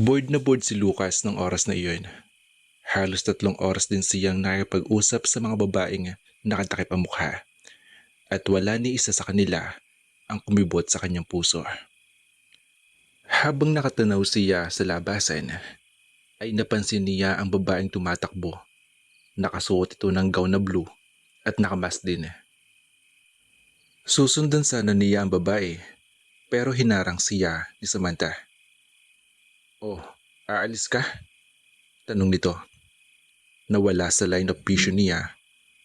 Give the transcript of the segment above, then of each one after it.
Na board si Lucas ng oras na iyon. Halos 3 oras din siyang nakipag-usap sa mga babaeng nakatakip ang mukha at wala ni isa sa kanila ang kumibot sa kanyang puso. Habang nakatanaw siya sa labasan, ay napansin niya ang babaeng tumatakbo. Nakasuot ito ng gown na blue at nakamask din. Susundan sana niya ang babae pero hinarang siya ni Samantha. "Oh, aalis ka?" tanong nito. Nawala sa line of vision niya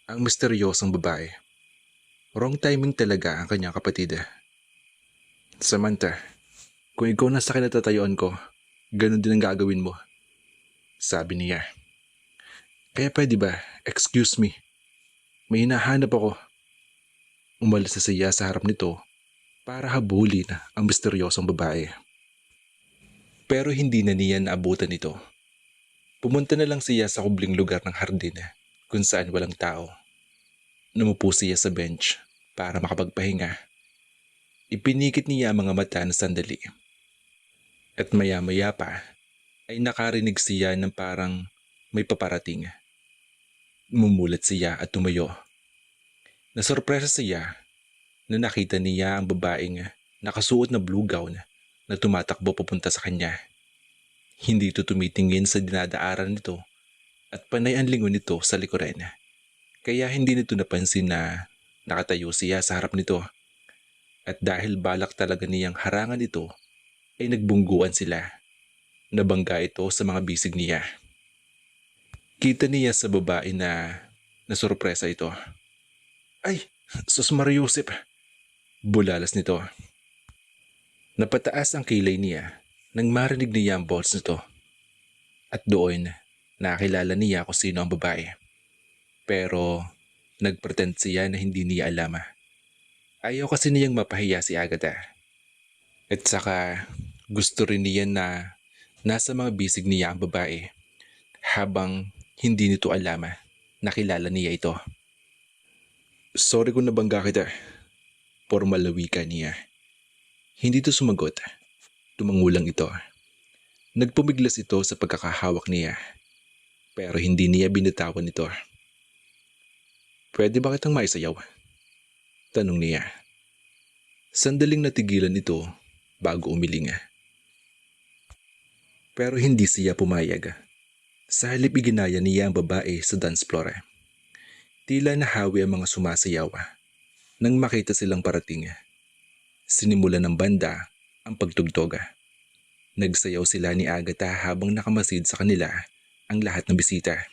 ang misteryosong babae. Wrong timing talaga ang kanyang kapatid. "Samantha, kung ikaw na sa kinatatayuan ko, ganun din ang gagawin mo," sabi niya. "Kaya pwede ba, excuse me, may hinahanap ako." Umalis na siya sa harap nito para habulin ang misteryosong babae. Pero hindi na niya naabutan ito. Pumunta na lang siya sa kubling lugar ng hardin kung saan walang tao. Numupo siya sa bench para makapagpahinga. Ipinikit niya ang mga mata na sandali. At maya-maya pa ay nakarinig siya ng parang may paparating. Mumulat siya at tumayo. Nasorpresa siya na nakita niya ang babaeng nakasuot na blue gown na tumatakbo papunta sa kanya. Hindi ito tumitingin sa dinadaaran nito at panay ang lingon nito sa likuran. Kaya hindi nito napansin na nakatayo siya sa harap nito. At dahil balak talaga niyang harangan ito, ay nagbungguan sila. Nabangga ito sa mga bisig niya. Kita niya sa babae na nasurpresa ito. "Ay, sus Mariusip!" Bulalas nito. Napataas ang kilay niya nang marinig niya ang boses nito. At doon, nakilala niya kung sino ang babae. Pero nagpretend siya na hindi niya alam. Ayaw kasi niyang mapahiya si Agatha. At saka gusto rin niya na nasa mga bisig niya ang babae habang hindi nito alam na kilala niya ito. "Sorry kung nabangga kita," formal na wika niya. Hindi ito sumagot. Tumangulang ito. Nagpumiglas ito sa pagkakahawak niya. Pero hindi niya binitawan ito. "Pwede ba kitang maisayaw?" tanong niya. Sandaling natigilan ito bago umiling. Pero hindi siya pumayag. Sa halip iginaya niya ang babae sa dance floor. Tila nahawi ang mga sumasayaw nang makita silang parating. Sinimulan ng banda ang pagtugtog. Nagsayaw sila ni Agatha habang nakamasid sa kanila ang lahat ng bisita.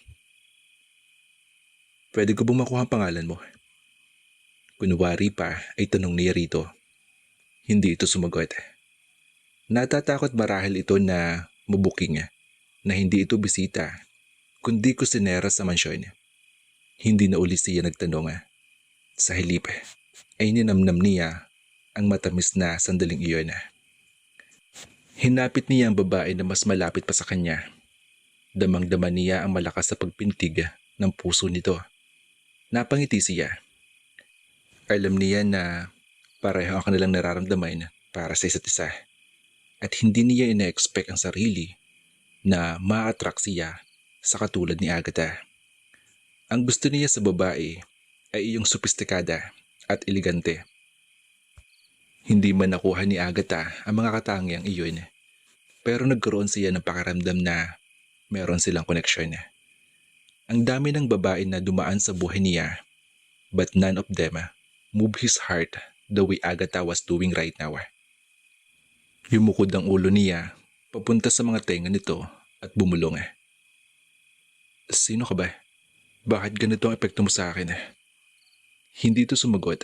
"Pwede ko bang makuha ang pangalan mo?" Kunwari pa ay tanong niya rito. Hindi ito sumagot. Natatakot marahil ito na mabuking na hindi ito bisita kundi kusinera sa mansyon. Hindi na uli siya nagtanong. Sa halip ay ninamnam niya ang matamis na sandaling iyon. Hinapit niya ang babae na mas malapit pa sa kanya. Damang-dama niya ang malakas sa pagpintig ng puso nito. Napangiti siya. Alam niya na pareho ang kanilang nararamdaman para sa isa't isa. At hindi niya ina-expect ang sarili na ma-attract siya sa katulad ni Agatha. Ang gusto niya sa babae ay iyong sopistikada at elegante. Hindi man nakuha ni Agatha ang mga katangiang iyon, pero nagkaroon siya ng pakiramdam na meron silang koneksyon. Ang dami ng babae na dumaan sa buhay niya, but none of them move his heart the way Agatha was doing right now. Yumukod ang ulo niya papunta sa mga tenga nito at bumulong. "Sino ka ba? Bakit ganito ang epekto mo sa akin?" Hindi ito sumagot.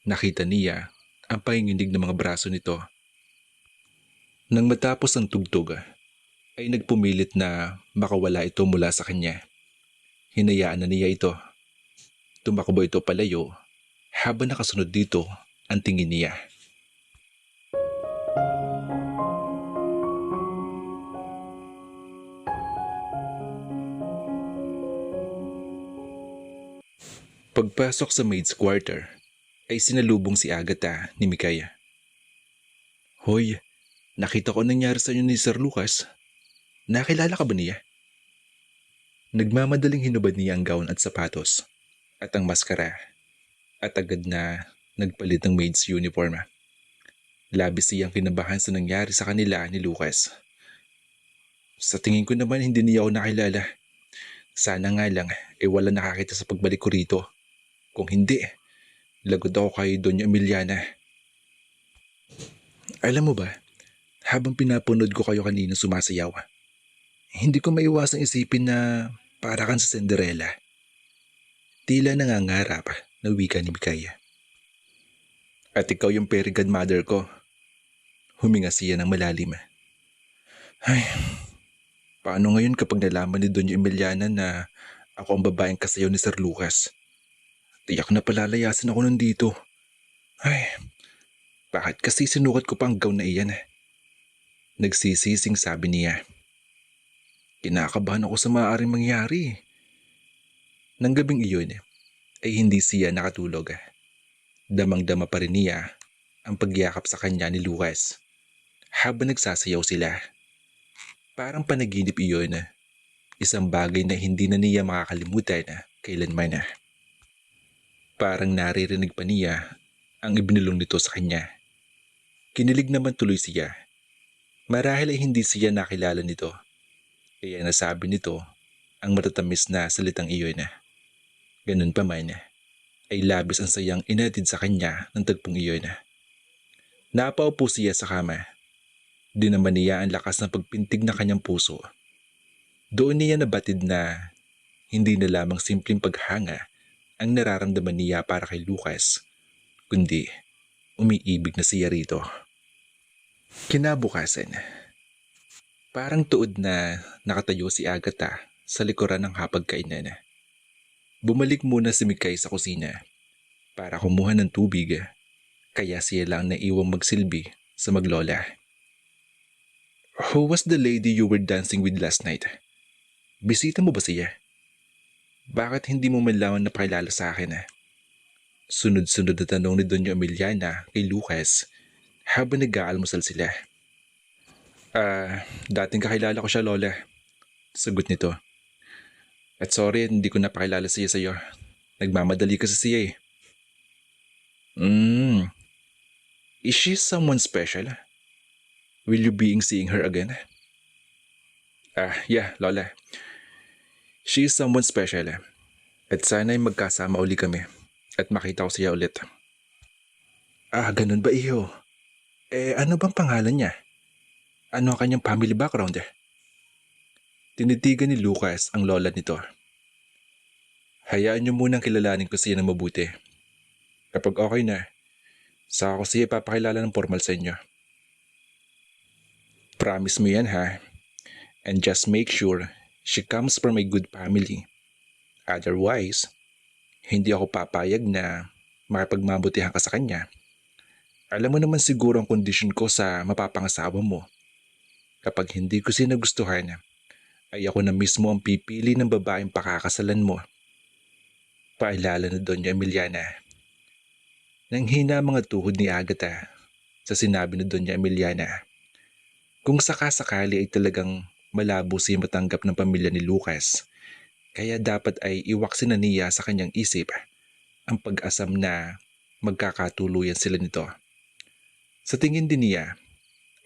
Nakita niya ang panginginig ng mga braso nito. Nang matapos ang tugtog, ay nagpumilit na makawala ito mula sa kanya. Hinayaan na niya ito. Tumakbo ito palayo habang nakasunod dito ang tingin niya. Pagpasok sa maid's quarter, ay sinalubong si Agatha ni Mikaya. "Hoy, Nakita ko nangyari sa inyo ni Sir Lucas. Nakilala ka ba niya? Nagmamadaling hinubad niya ang gown at sapatos at ang maskara at agad na nagpalit ng maid's uniform. Labis siyang kinabahan sa nangyari sa kanila ni Lucas. Sa tingin ko naman hindi niya ako nakilala. Sana nga lang wala nakakita sa pagbalik ko rito. Kung hindi, lagot ako kay Doña Emiliana. Alam mo ba, habang pinapanood ko kayo kanina sumasayaw, hindi ko maiwasang isipin na para kang sa Cinderella. Tila nangangarap na wika ni Mikay. At ikaw yung fairy godmother ko. Huminga siya ng malalim. Ay, paano ngayon kapag nalaman ni Doña Emiliana na ako ang babaeng kasayaw ni Sir Lucas? Tiyak na palalayasin ako nandito. Ay, bakit kasi sinukat ko pa ang gown na iyan? Nagsisising sabi niya. Kinakabahan ako sa maaaring mangyari. Nang gabing iyon ay hindi siya nakatulog. Damang-dama pa rin niya ang pagyakap sa kanya ni Lucas habang nagsasayaw sila. Parang panaginip iyon, isang bagay na hindi na niya makakalimutan kailanman. Parang naririnig pa niya ang ibinulong nito sa kanya. Kinilig naman tuloy siya. Marahil ay hindi siya nakilala nito. Kaya nasabi nito ang matatamis na salitang iyon. Ganun pa man, ay labis ang sayang inatid sa kanya ng tagpong iyon. Napaupo siya sa kama. Dinaman niya ang lakas ng pagpintig na kanyang puso. Doon niya nabatid na hindi na lamang simpleng paghanga ang nararamdaman niya para kay Lucas, kundi umiibig na siya rito. Kinabukasan, parang tuod na nakatayo si Agatha sa likuran ng hapagkainan. Bumalik muna si Mikay sa kusina para kumuha ng tubig, kaya siya lang naiwang magsilbi sa maglola. Who was the lady you were dancing with last night? Bisita mo ba siya? Bakit hindi mo man lamang napakilala sa akin? Sunod-sunod na tanong ni Doña Emiliana kay Lucas habang nag-aalmusal sila. Dating kakilala ko siya, Lola. Sagot nito. At sorry, hindi ko napakilala siya sa'yo. Nagmamadali kasi siya eh. Is she someone special? Will you be seeing her again? Yeah, Lola. She is someone special. At sana'y magkasama uli kami at makita ko siya ulit. Ganun ba iyo? Ano bang pangalan niya? Ano ang kanyang family background? Tinitigan ni Lucas ang lola nito. Hayaan niyo munang kilalanin ko siya ng mabuti. Kapag okay na, saka ko siya ipapakilala ng formal sa inyo. Promise mo yan ha? And just make sure she comes from a good family. Otherwise, hindi ako papayag na makipagmabutihan ka sa kanya. Alam mo naman siguro ang kondisyon ko sa mapapangasawa mo. Kapag hindi ko siya nagustuhan, ay ako na mismo ang pipili ng babaeng pakakasalan mo. Paalala na Doña Emiliana. Nang hina ang mga tuhod ni Agatha sa sinabi ni Doña Emiliana. Kung sakasakali ay talagang malabo siya matanggap ng pamilya ni Lucas, kaya dapat ay iwaksin na niya sa kanyang isip ang pag-asam na magkakatuluyan sila nito. Sa tingin din niya,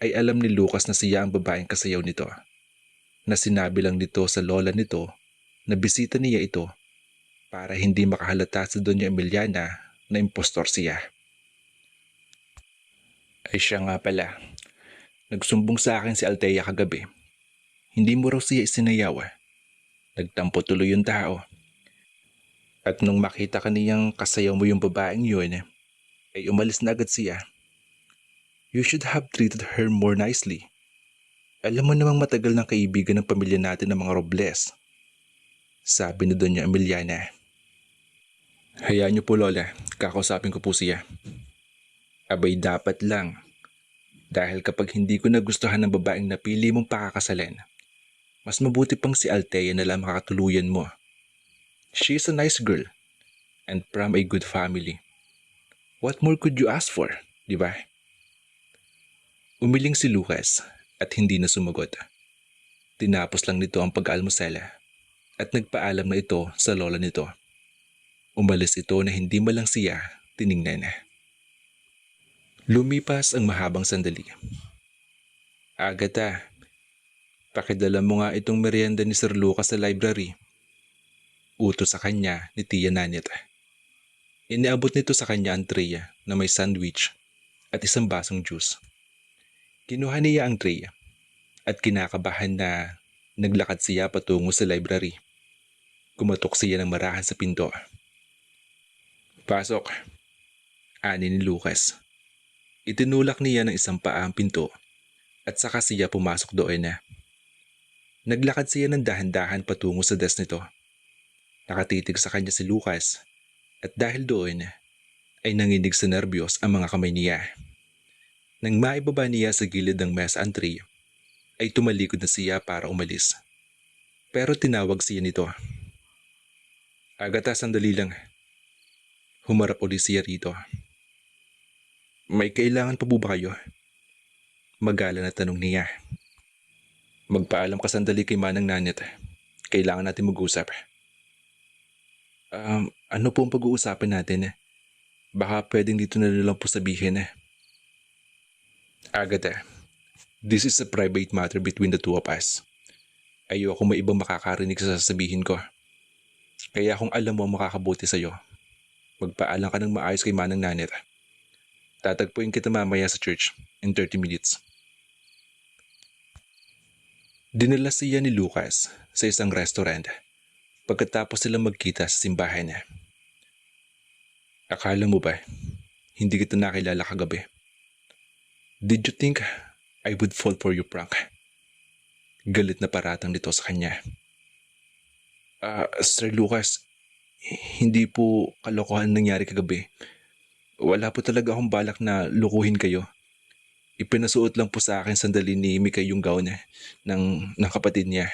ay alam ni Lucas na siya ang babaeng kasayaw nito, na sinabi lang nito sa lola nito na bisita niya ito para hindi makahalata sa Doña Emiliana na impostor siya. Ay siya nga pala. Nagsumbong sa akin si Althea kagabi. Hindi mo raw siya isinayaw. Nagtampo tuloy yung tao. At nung makita ka niyang kasayaw mo yung babaeng yun, ay umalis na agad siya. You should have treated her more nicely. Alam mo namang matagal ng kaibigan ng pamilya natin ng mga Robles. Sabi ni Doña Emiliana. Hayaan niyo po Lola, kakausapin ko po siya. Abay dapat lang. Dahil kapag hindi ko nagustuhan ng babaeng napili mong pakakasalan, mas mabuti pang si Althea na lang makakatuluyan mo. She is a nice girl and from a good family. What more could you ask for, di ba? Umiling si Lucas at hindi na sumagot. Tinapos lang nito ang pag-almusal at nagpaalam na ito sa lola nito. Umalis ito na hindi malang siya tiningnan. Lumipas ang mahabang sandali. Agatha, pakidala mo nga itong merienda ni Sir Lucas sa library. Utos sa kanya ni Tia Nanit. Iniabot nito sa kanya ang tray na may sandwich at isang basong juice. Kinuha niya ang tray at kinakabahan na naglakad siya patungo sa library. Kumatok siya ng marahan sa pinto. Pasok, ani ni Lucas. Itinulak niya ng isang paa ang pinto at saka siya pumasok doon na. Naglakad siya ng dahan-dahan patungo sa desk nito. Nakatitig sa kanya si Lucas at dahil doon ay nanginig sa nerbiyos ang mga kamay niya. Nang maibaba niya sa gilid ng mesa ang tray, ay tumalikod na siya para umalis. Pero tinawag siya nito. Agatha, sandali lang. Humarap ulit siya rito. May kailangan pa po ba kayo? Magala na tanong niya. Magpaalam ka sandali kay Manang Nanit. Kailangan natin mag-usap. Ano po ang pag-uusapan natin? Baka pwedeng dito na lang po sabihin. Agatha, this is a private matter between the two of us. Ayoko may ibang makakarinig sa sasabihin ko. Kaya kung alam mo ang makakabuti sa'yo, magpaalam ka ng maayos kay Manang Nanit. Tatagpuin kita mamaya sa church in 30 minutes. Dinala siya ni Lucas sa isang restaurant pagkatapos silang magkita sa simbahan. Akala mo ba, hindi kita nakilala kagabi? Did you think I would fall for your prank? Galit na paratang nito sa kanya. Sir Lucas, hindi po kalokohan nangyari kagabi. Wala po talaga akong balak na lukuhin kayo. Ipinasuot lang po sa akin sandali ni Mika yung gown ng kapatid niya.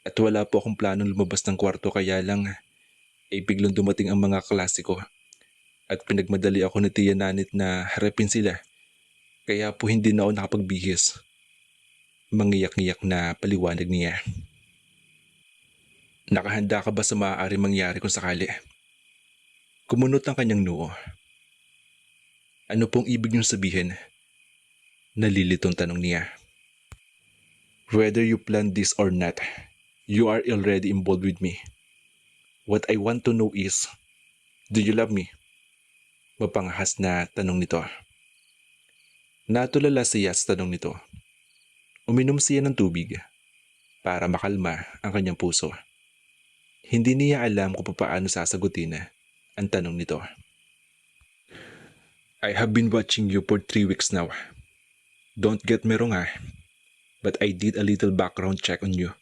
At wala po akong planong lumabas ng kwarto kaya lang ay biglang dumating ang mga klasiko. At pinagmadali ako ni Tia Nanit na harapin sila. Kaya po hindi na ako nakapagbihis. Mangiyak-ngiyak na paliwanag niya. Nakahanda ka ba sa maaaring mangyari kung sakali? Kumunot ang kanyang noo. Ano pong ibig niyong sabihin? Nalilitong tanong niya. Whether you plan this or not, you are already involved with me. What I want to know is, do you love me? Mapangahas na tanong nito. Natulala siya sa tanong nito. Uminom siya ng tubig para makalma ang kanyang puso. Hindi niya alam kung paano sasagutin ang tanong nito. I have been watching you for 3 weeks now. Don't get me wrong but I did a little background check on you.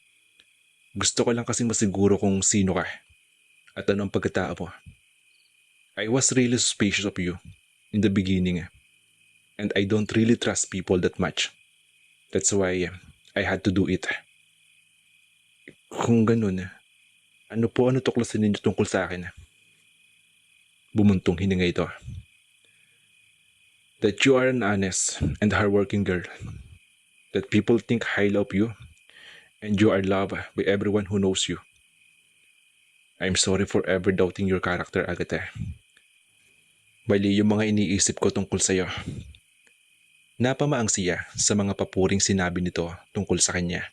Gusto ko lang kasing masiguro kung sino ka at ano ang pagkatao mo. I was really suspicious of you in the beginning and I don't really trust people that much. That's why I had to do it. Kung ganun, ano tuklasin ninyo tungkol sa akin? Bumuntong hininga ito. That you are an honest and hardworking girl. That people think highly of you and you are loved by everyone who knows you. I'm sorry for ever doubting your character, Agatha. Mali yung mga iniisip ko tungkol sa'yo. Napamaang siya sa mga papuring sinabi nito tungkol sa kanya.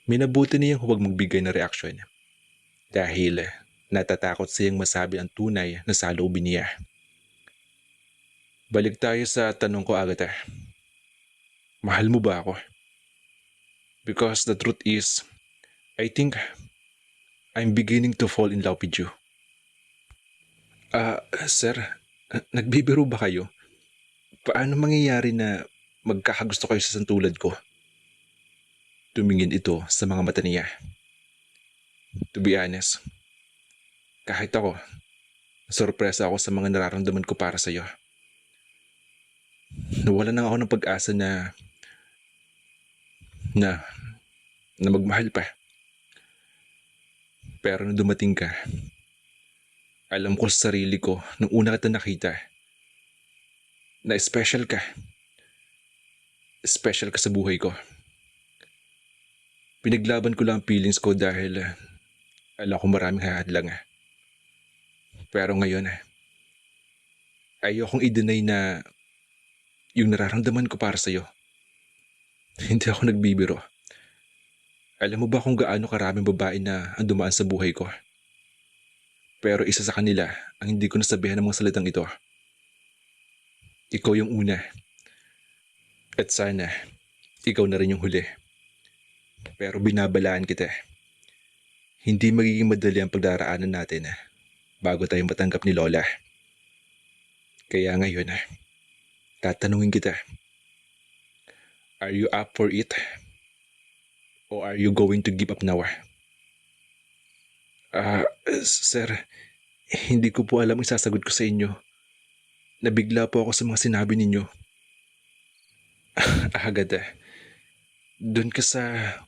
Minabuti niyang huwag magbigay ng reaksyon dahil natatakot siyang masabi ang tunay na saloobin niya. Balik tayo sa tanong ko, Agatha. Mahal mo ba ako? Because the truth is, I think I'm beginning to fall in love with you. Sir, nagbibiro ba kayo? Paano mangyayari na magkakagusto kayo sa santulad ko? Tumingin ito sa mga mata niya. To be honest, kahit ako, sorpresa ako sa mga nararamdaman ko para sa iyo. Nawalan na ako ng pag-asa na magmahal pa. Pero nung dumating ka, alam ko sa sarili ko nung una kita nakita na special ka. Special ka sa buhay ko. Pinaglaban ko lang ang feelings ko dahil alam ko maraming hahadlang. Pero ngayon, ayokong i-deny na yung nararamdaman ko para sa'yo. Hindi ako nagbibiro. Alam mo ba kung gaano karaming babae na ang dumaan sa buhay ko? Pero isa sa kanila ang hindi ko nasabihan ng mga salitang ito. Ikaw yung una. At sana, ikaw na rin yung huli. Pero binabalaan kita. Hindi magiging madali ang pagdaraanan natin bago tayo matanggap ni Lola. Kaya ngayon, tatanungin kita. Are you up for it? Or are you going to give up now? Sir, hindi ko po alam ang isasagot ko sa inyo. Nabigla po ako sa mga sinabi ninyo. Agad doon ka sa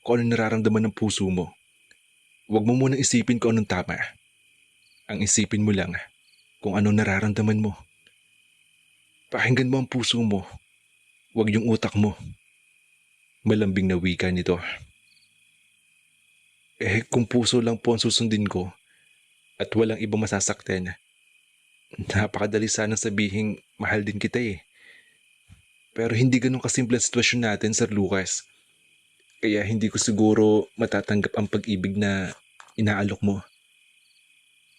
kung ano nararamdaman ng puso mo. Huwag mo munang isipin kung anong tama. Ang isipin mo lang kung anong nararamdaman mo. Pakinggan mo ang puso mo. Huwag yung utak mo. Malambing na wika nito. Kung puso lang po ang susundin ko at walang ibang masasaktan, napakadali sana sabihin mahal din kita Pero hindi ganun kasimple ang sitwasyon natin, Sir Lucas. Kaya hindi ko siguro matatanggap ang pag-ibig na inaalok mo.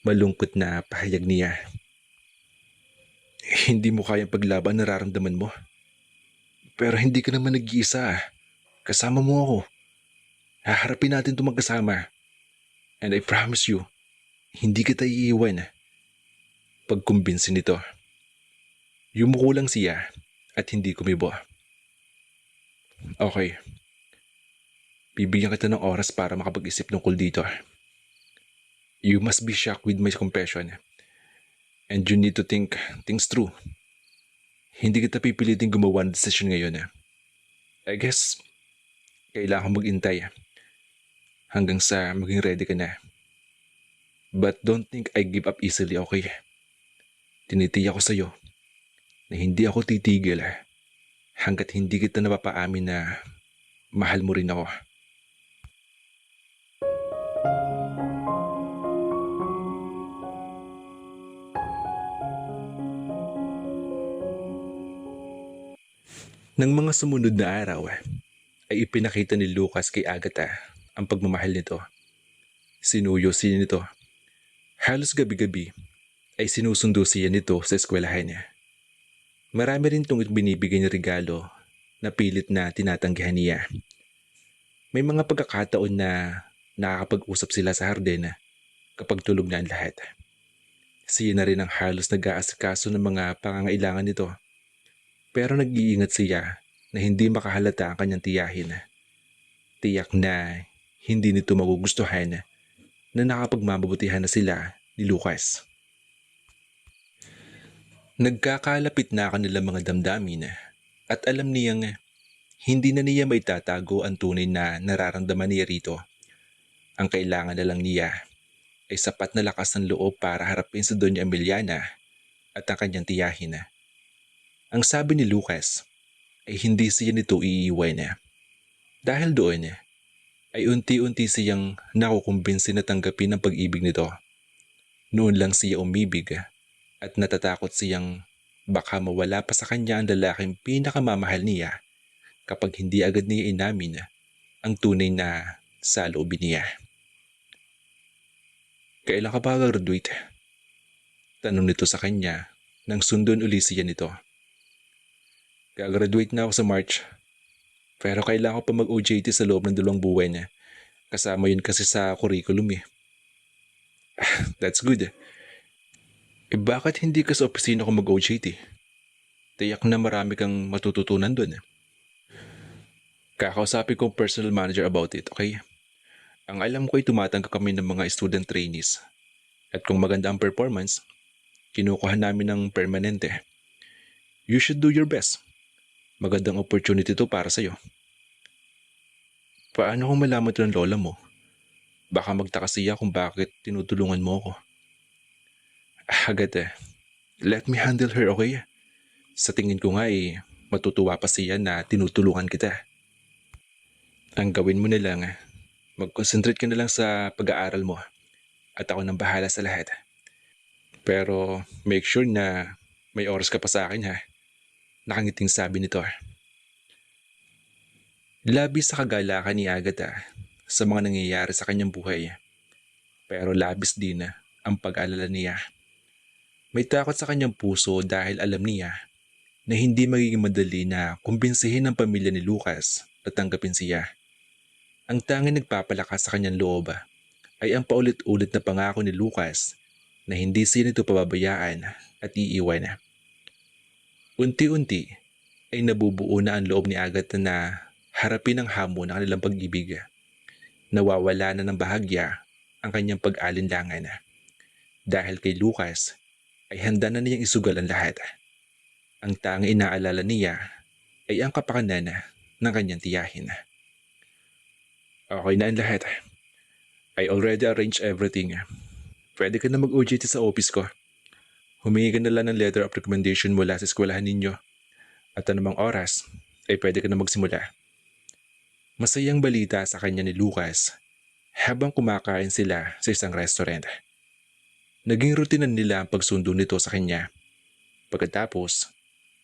Malungkot na pahayag niya. Hindi mo kayang paglaban ang nararamdaman mo. Pero hindi ka naman nag-iisa. Kasama mo ako. Haharapin natin ito magkasama. And I promise you, hindi kita iiwan. Pagkumbinsin nito. Yumuko lang siya at hindi kumibo. Okay. Bibigyan kita ng oras para makapag-isip tungkol dito. You must be shocked with my confession. And you need to think things through. Hindi kita pipilitin gumawa ng desisyon ngayon. I guess, kailangan mag-intay hanggang sa maging ready ka na. But don't think I give up easily, okay? Tinitiyak ko sa'yo na hindi ako titigil hanggat hindi kita napapaamin na mahal mo rin ako. Nang mga sumunod na araw ay ipinakita ni Lucas kay Agatha ang pagmamahal nito. Sinuyo siya nito. Halos gabi-gabi ay sinusundo siya nito sa eskwelahan niya. Marami rin itong binibigay na regalo na pilit na tinatanggihan niya. May mga pagkakataon na nakakapag-usap sila sa hardin kapag tulog na ang lahat. Siya na rin ang halos nag-aasikaso ng mga pangangailangan nito. Pero nag-iingat siya na hindi makahalata ang kanyang tiyahin. Tiyak na hindi nito magugustuhan na nakapagmamabutihan na sila ni Lucas. Nagkakalapit na kanilang mga damdamin at alam niyang hindi na niya may tatago ang tunay na nararamdaman niya rito. Ang kailangan na lang niya ay sapat na lakas ng loob para harapin si Doña Emiliana at ang kanyang tiyahin. Ang sabi ni Lucas ay hindi siya nito iiwan. Dahil doon ay unti-unti siyang nakukumbinsi na tanggapin ang pag-ibig nito. Noon lang siya umibig at natatakot siyang baka mawala pa sa kanya ang lalaking pinakamamahal niya kapag hindi agad niya inamin ang tunay na saloobin niya. Kailan ka ba graduate? Tanong nito sa kanya nang sundon uli siya nito. Gagraduate na ako sa March. Pero kailangan ko pa mag-OJT sa loob ng 2 buwan. Kasama yun kasi sa curriculum That's good. Bakit hindi ka sa opisina ko mag-OJT? Tiyak na marami kang matututunan doon. Kakausapin ko ang personal manager about it, okay? Ang alam ko ay tumatanggap kami ng mga student trainees. At kung maganda ang performance, kinukuha namin ng permanente. You should do your best. Magandang opportunity to para sa'yo. Paano kung malaman ito ng lola mo? Baka magtaka siya kung bakit tinutulungan mo ako. Agad let me handle her, okay? Sa tingin ko nga Matutuwa pa siya na tinutulungan kita. Ang gawin mo na lang, mag-concentrate ka na lang sa pag-aaral mo at ako nang bahala sa lahat. Pero make sure na may oras ka pa sa akin ha. Nakangiting sabi nito. Labis sa kagalakan ni Agatha sa mga nangyayari sa kanyang buhay. Pero labis din ang pag-alala niya. May takot sa kanyang puso dahil alam niya na hindi magiging madali na kumbinsihin ng pamilya ni Lucas na tanggapin siya. Ang tanging nagpapalakas sa kanyang loob ay ang paulit-ulit na pangako ni Lucas na hindi siya nito pababayaan at iiwan. Unti-unti ay nabubuo na ang loob ni Agatha na harapin ang hamon ng kanilang pag-ibig. Nawawala na ng bahagya ang kanyang pag-alinlangan. Dahil kay Lucas ay handa na niyang isugal ang lahat. Ang tanging inaalala niya ay ang kapakanan ng kanyang tiyahin. Okay na ang lahat. I already arranged everything. Pwede ka na mag-OJT sa office ko. Humingi ka na lang ng letter of recommendation mula sa eskwelahan ninyo. At anumang oras ay pwede ka na magsimula. Masayang balita sa kanya ni Lucas habang kumakain sila sa isang restaurant. Naging rutinan nila ang pagsundo nito sa kanya. Pagkatapos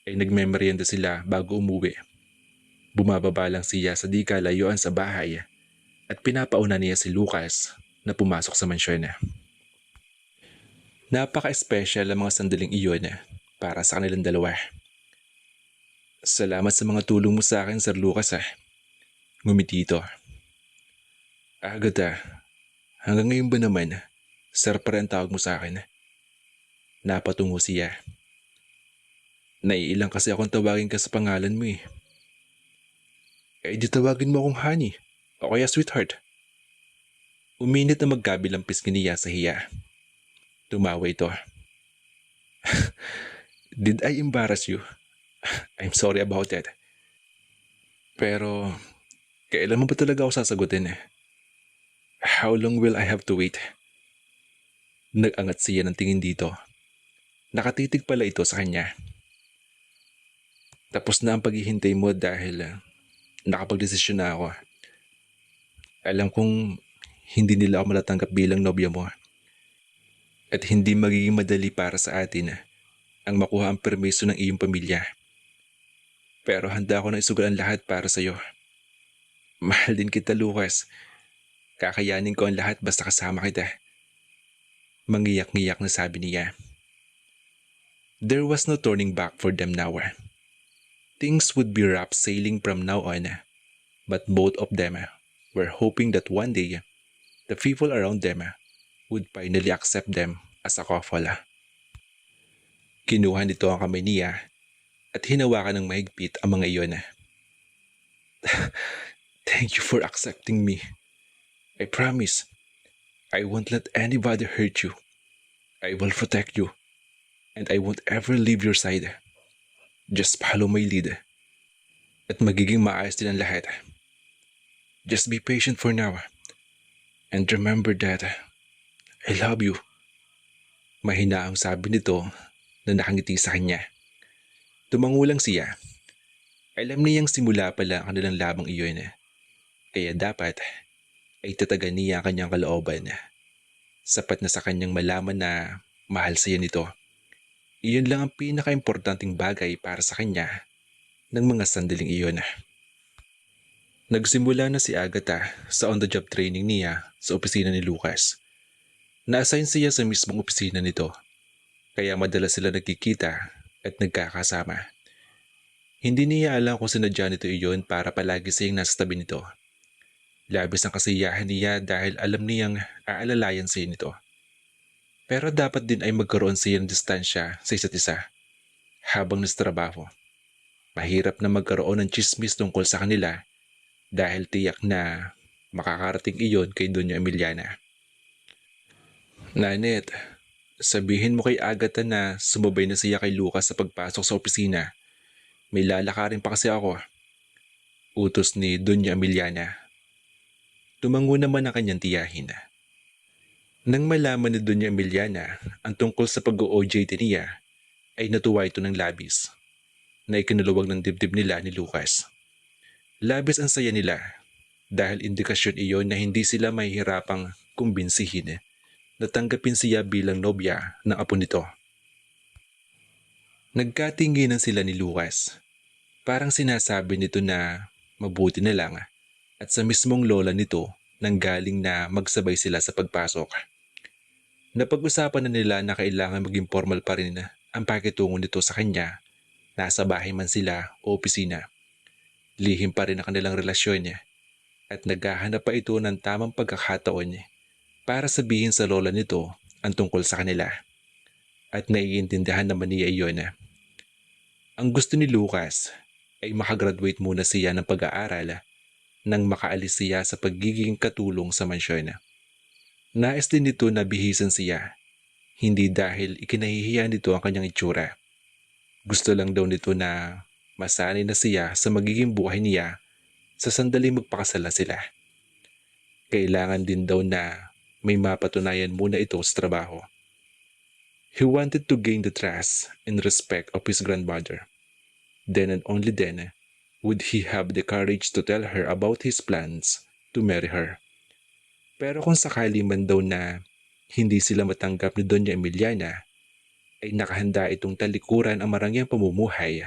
ay nagmemeryenda sila bago umuwi. Bumababa lang siya sa di kalayuan sa bahay at pinapauna niya si Lucas na pumasok sa mansyon. Napaka-espesyal ang mga sandaling iyon para sa kanilang dalawa. Salamat sa mga tulong mo sa akin, Sir Lucas. Ngumiti ito. Agatha, hanggang ngayon ba naman, Sir pa rin ang tawag mo sa akin? Napatungo siya. Naiilang kasi akong tawagin ka sa pangalan mo eh. Eh di tawagin mo akong honey o kaya sweetheart. Uminit na magkabilang pisngi niya sa hiya. Tumawa ito. Did I embarrass you? I'm sorry about that. Pero kailan mo ba talaga ako sasagutin? How long will I have to wait? Nag-angat siya ng tingin dito. Nakatitig pala ito sa kanya. Tapos na ang paghihintay mo dahil nakapagdesisyon na ako. Alam kong hindi nila ako malatanggap bilang nobya mo. At hindi magiging madali para sa atin ang makuha ang permiso ng iyong pamilya. Pero handa ako na isugal ang lahat para sa iyo. Mahal din kita, Lucas. Kakayanin ko ang lahat basta kasama kita. Mangiyak-ngiyak na sabi niya. There was no turning back for them now. Things would be rough sailing from now on, but both of them were hoping that one day the people around them would finally accept them as a couple. Kinuha nito ang kamay niya at hinawakan ng mahigpit ang mga iyon. Thank you for accepting me. I promise, I won't let anybody hurt you. I will protect you, and I won't ever leave your side. Just follow my lead. At magiging maayos din ang lahat. Just be patient for now. And remember that I love you. Mahina ang sabi nito na nakangiti sa kanya. Tumangulang siya. Alam niyang simula pa lang ang kanilang labang iyon. Kaya dapat ay tatagan niya ang kanyang kalooban. Sapat na sa kanyang malaman na mahal siya nito. Iyon lang ang pinaka-importanting bagay para sa kanya ng mga sandaling iyon. Nagsimula na si Agatha sa on-the-job training niya sa opisina ni Lucas. Na-assign siya sa mismong opisina nito, kaya madalas sila nagkikita at nagkakasama. Hindi niya alam kung sinadya nito iyon para palagi siyang nasa tabi nito. Labis ang kasiyahan niya dahil alam niyang aalalayan siya nito. Pero dapat din ay magkaroon siya ng distansya sa isa't isa. Habang nasa trabaho, mahirap na magkaroon ng chismis tungkol sa kanila dahil tiyak na makakarating iyon kay Doña Emiliana. Nanet, sabihin mo kay Agatha na sumabay na siya kay Lucas sa pagpasok sa opisina. May lalakarin pa kasi ako. Utos ni Doña Emiliana. Tumango naman ang kanyang tiyahin. Nang malaman ni Doña Emiliana ang tungkol sa pag-OJT niya, ay natuwa ito ng labis. na ikinuluwag ng dibdib nila ni Lucas. Labis ang saya nila dahil indikasyon iyon na hindi sila mahihirapang kumbinsihin na tanggapin siya bilang nobya ng apo nito. Nagkatinginan sila ni Lucas. Parang sinasabi nito na mabuti na lang at sa mismong lola nito nanggaling na magsabay sila sa pagpasok. Napag-usapan na nila na kailangan maging formal pa rin ang pakitungo nito sa kanya, nasa bahay man sila o opisina. Lihim pa rin ang kanilang relasyon at naghahanap pa ito ng tamang pagkakataon para sabihin sa lola nito ang tungkol sa kanila. At naiintindihan naman niya iyon. Ang gusto ni Lucas ay makagraduate muna siya ng pag-aaral nang makaalis siya sa pagiging katulong sa mansyon. Nais din nito na bihisan siya, hindi dahil ikinahihiya nito ang kanyang itsura. Gusto lang daw nito na masanay na siya sa magiging buhay niya sa sandaling magpakasala sila. Kailangan din daw na may mapatunayan muna ito sa trabaho. He wanted to gain the trust and respect of his grandmother. Then and only then would he have the courage to tell her about his plans to marry her. Pero kung sakali man daw na hindi sila matanggap ni Doña Emiliana, ay nakahanda itong talikuran ang marangyang pamumuhay.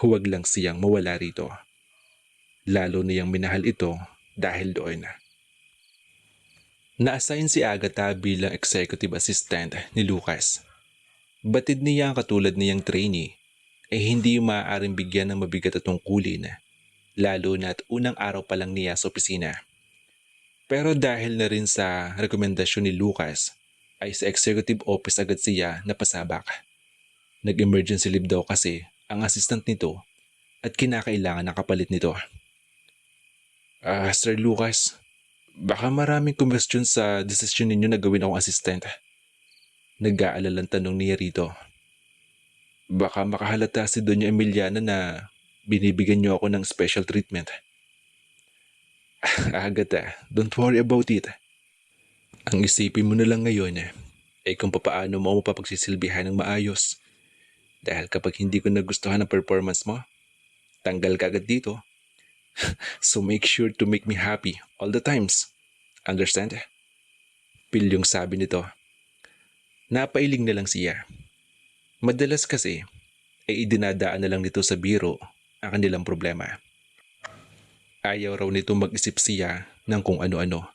Huwag lang siyang mawala rito. Lalo niyang minahal ito dahil doon. Na-assign si Agatha bilang executive assistant ni Lucas. Batid niya ang katulad niyang trainee ay hindi maaaring bigyan ng mabigat at tungkulin, lalo na at unang araw pa lang niya sa opisina. Pero dahil na rin sa rekomendasyon ni Lucas, ay sa executive office agad siya napasabak. Nag-emergency leave daw kasi ang assistant nito at kinakailangan ng kapalit nito. Sir Lucas, baka maraming question sa desisyon ninyo na gawin akong assistant. Nag-aalalang tanong niya rito. Baka makahalata si Doña Emiliana na binibigyan niyo ako ng special treatment. Agatha, don't worry about it. Ang isipin mo na lang ngayon ay kung papaano mo mapapagsisilbihan ng maayos. Dahil kapag hindi ko nagustuhan ang performance mo, tanggal ka agad dito. So make sure to make me happy all the times. Understand? Pilyong sabi nito. Napailing na lang siya. Madalas kasi ay idinadaan na lang nito sa biro ang kanilang problema. Ayaw raw nito mag-isip siya ng kung ano-ano.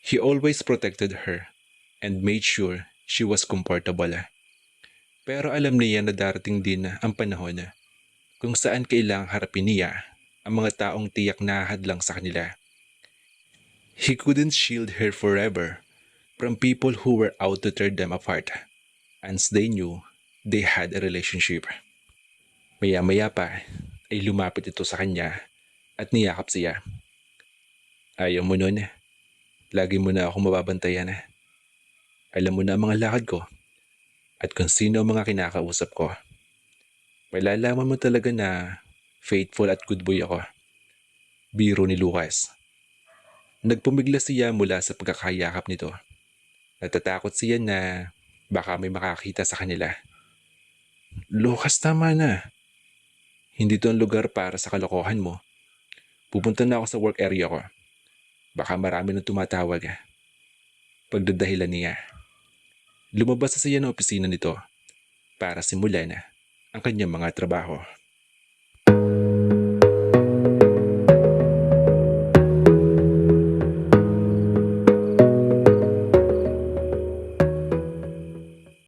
He always protected her and made sure she was comfortable. Pero alam niya na darating din ang panahon kung saan kailangang harapin niya ang mga taong tiyak na hadlang sa kanila. He couldn't shield her forever from people who were out to tear them apart, as they knew they had a relationship. Maya-maya pa ay lumapit ito sa kanya at niyakap siya. Ayaw mo nun. Lagi mo na ako mababantayan. Alam mo na ang mga lakad ko at kung sino ang mga kinakausap ko. Malalaman mo talaga na faithful at good boy ako. Biro ni Lucas. Nagpumigla siya mula sa pagkakayakap nito. Natatakot siya na baka may makakita sa kanila. Lucas, tama na. Hindi to ang lugar para sa kalokohan mo. Pupunta na ako sa work area ko. Baka marami nang tumatawag. Pagdadahilan niya. Lumabas na siya ng opisina nito para simulan ang kanyang mga trabaho.